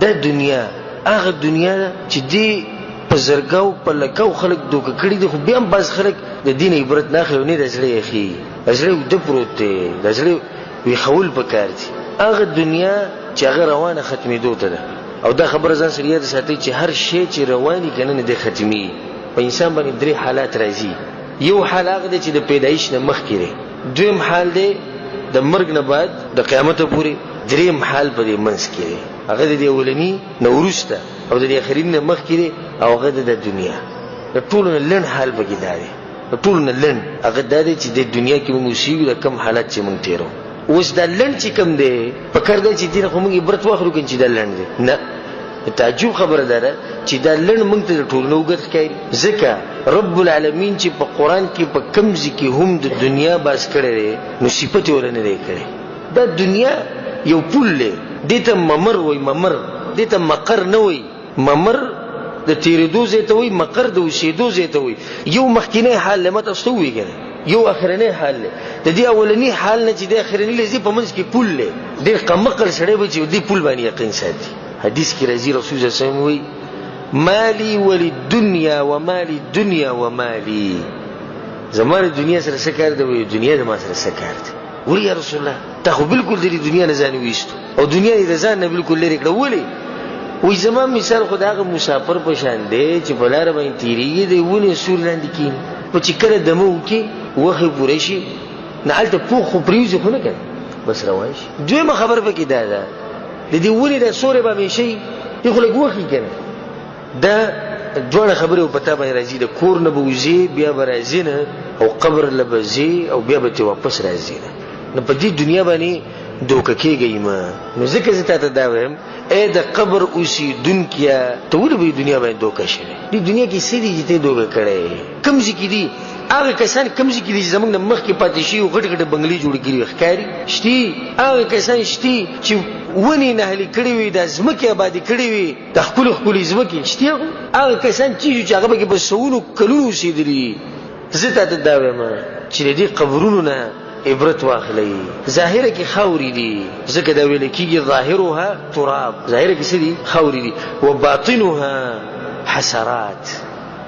دا دنیا هغه دنیا ده چې دی په زرګاو په لکاو خلک دوکه کړي دي، خو بیا هم بعض خلک د دین عبرت نه اخلي، نه د زړه یې ښي، د زړه اوده پروت دی، د زړه ویښول پکار دي. هغه دنیا چې هغه روانه ختمېدو ته ده، او دا خبره ځان سره یاد ساتئ چې هر شی چې رواني که نه نه دی ختمي. په انسان باندې درې حالات راځي. یو حال هغه دی چې د پیدایش نه مخکې دی، دویم حال دی د مرګ نه بعد د قیامت پورې، دریم حال په دې منځ کې دی، هغه د اولني نه وروسته او د اخرین نه مخکې دی، او هغه د دنیا. د ټولو نه لنډ حال پکې دا دی، د ټولو نه لنډ هغه دا دی چې د دنیا کې موږ اوسېږو د کم حالات چې موږ تېرو. اوس دا لنډ چې کم دی پکار دی چې دې نه خو موږ عبرت واخلو که چې دا لنډ دی. نه، تعجب خبره ده چې دا لنډ موږ ته د ټولو نه اوږد ښکاري، ځکه رب العالمین چې په قرآن کې په کم ځای کې هم د دنیا باز کړی دی نو صفت یې ورله نه دی کړی. دا دنیا یو پول دی، دې ته ممر وایي، ممر دې ته مقر نه وایي. ممر د تېرېدو ځای ته وایي، مقر د اوسېدو ځای ته وایي. یو مخکینی حال دی، ما تاسو ته ووایي که نه، یو اخرنی حال دی. د دې اولني حال نه چې د اخرني لذي په منځ کې پول دی، ډېر قمقل سړی به چې دې پول باندې یقین ساتي. حدیث کې راځي رسول صلی الله علیه وسلم وایي مالی وللدنیا ومالی الدنیا ومالی، زما د دنیا سره څه کار دی؟ وایي دنیا د ما سره څه کار دی؟ وایي یا رسول الله تا خو بالکل د دنیا نه ځان ویستو او دنیا یې د ځان نه بالکل لرې کړه. ولې؟ وایي زما مثال خو د هغه مسافر په شان دی چې په لاره باندې تېرېږي، د ونې سوري لاندې کښېني، په چې کله دمه وکړي وخت یې پوره شي نه هلته پوخ خو پرېوځي خو نه که بس روان شي. دویمه خبره پکې دا ده د دې ونې دا سوری به همیشه وي، دې خو لږ وخت که نه. دا دواړه خبرې په تا باندې راځي، د کور نه به وځې بیا به راځې نه، او قبر له به ځې او بیا به ترې واپس راځې نه. نو په دې دنیا باندې دوکه کېږئ مه. نو ځکه زه تا ته دا وایم ای د قبر اوسېدونکیه ته ولې به دنیا باندې دوکه شوې؟ دې دنیا کې څه دي چې ته دوکه کړی؟ کوم ځای کې دي هغه کسان، کوم ځای کې دي چې زموږ نه مخکې پاتې شوي غټ غټ بنګلې جوړې کړي وي ښکاري شتي؟ هغه کسان شتي چې ونې نهلي کړي وي، د ځمکې آبادي کړي وي، د ښکلې ښکلې ځمکې شتي. هغه کسان چې هغه پکې په سوونو کلونو اوسېدلي. زه تا ته دا وایم چې د دې قبرونو نه عبرت واخلئ. ظاهره کې خاورې دي، ځکه دا ویل کېږي ظاهرها تراب، ظاهره کې څه دي؟ خاورې دي. وباطنها حسرات،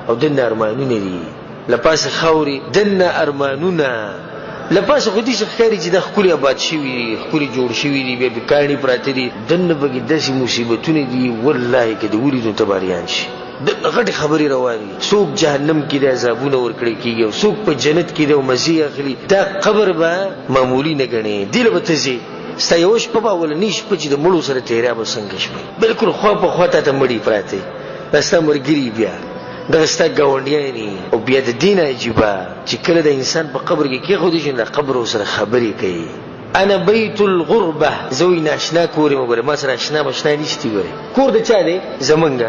او دنه ارمانونه دي. لپاسه خاورې دنه ارمانونه، لپاسه خو دې څه ښکاري چې دا ښکلې آباد شوي دي، ښکلې جوړ شوي دي، بیا بې کاڼي پراته دي، دنه پکې داسې مصیبتونه دي والله که د ولیدو ته باریان شي. غټې خبرې روانې، څوک جهنم کې د عذابونه ورکړی کېږي او څوک په جنت کې د مزې اخلي. دا قبر به معمولي نه ګڼې، دې له به ته ځې ستا یوه شپه به اولنۍ شپه چې د مړو سره تېریا به څنګه شپه بلکل خوا په خوا تا ته مړي پراته دا ستا ملګري، بیا دغه ستا ګاونډیان، او بیا د دې نه عجیبه چې کله د انسان په قبر کې کېښودی شي د قبر ورسره خبرې کوي. انا بیت الغربه، زه وایي ناشنا کور یم. وګوره ما سره اشنا مشنا نشتي. ګورې کور د چا دی؟ زمونږ،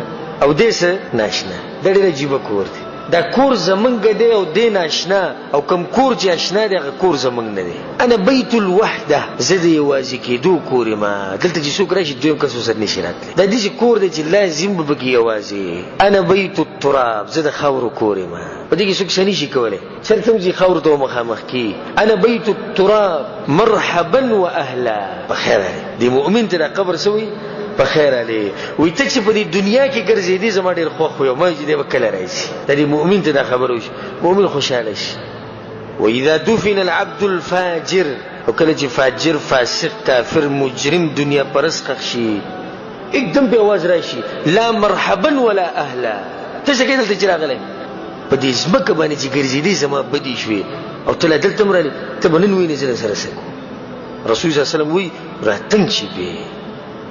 او دې څه ناشنا. دا ډېر عجیبه کور دی. دا کور زمونږ دی او دې ناشنا، او کم کور چې اشنا دی هغه کور زمونږ نه دی. انا بیت الوحده، زه د یوازې کېدو کور یم. دلته چې څوک راشي دویم کس ورسره نشي راتلی. دا داسې کور دی چې لازم به پکې یوازې. انا بیت التراب، زه د خاورو کور یم. په دې کې څوک څه نشي کولی، چېرته هم ځي خاورو ته مخامخ کي. انا بیت التراب مرحبا واهلا، په خیر راغلی. دې مؤمن ته دا قبر څه وایي؟ په خیر علی. وایي ته چې په دې دنیا کې ګرځېدې زما ډېر خوښ وو، ما چې دی به کله راشي. د دې مؤمن ته دا خبره وشي، مؤمن خوشحاله شي. واذا دفن العبد الفاجر، او کله چې فاجر فاسق کافر مجرم دنیا پرست ښخ شي، एकदम به आवाज راشي لا مرحبا ولا اهلا. ته څه کې دلته چې راغلی په دې ځمکه باندې چې ګرځېدې زما بدې شوې، او ته لا دلته م رالې، ته به نن ووینې زه درسره څه کوم. رسول صلی الله علیه وسلم وایي راتنګ شي بې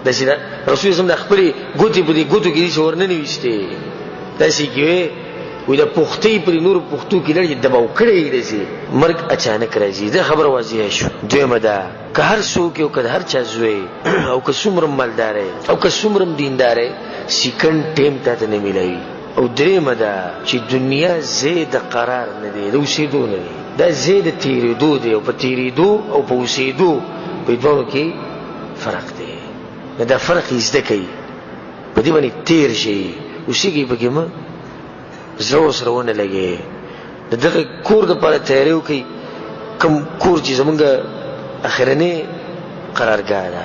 داسې دا رسول صلی الله علیه وسلم د خپلې ګوتې په دې ګوتو کې داسې ورننه ویستې، داسې کې وایي د پختۍ پر نورو پختو کې لړ دباو کړی داسې مرګ اچانک راځي. دا خبره واضحه شو. دویمه ده که هر څوک یو که د هر چا زوی او که څومره مالدار او که څومره دیندار سیکنډ ټیم تا ته نه میلاوي. او درېیمه ده چې دنیا ځای د قرار نه دی، د اوسېدو نه دی، دا ځای د تېرېدو دی، او په تېرېدو او په اوسېدو په دواړو کې فرق دی. نو دا فرق یې زده کوي، په دې باندې تېر شي، اوسېږئ پکې مه، زړه ورسره ونه لګئ. د دغه کور دپاره تیاری وکړئ، کوم کور چې زمونږ اخرنۍ قرارګاه ده.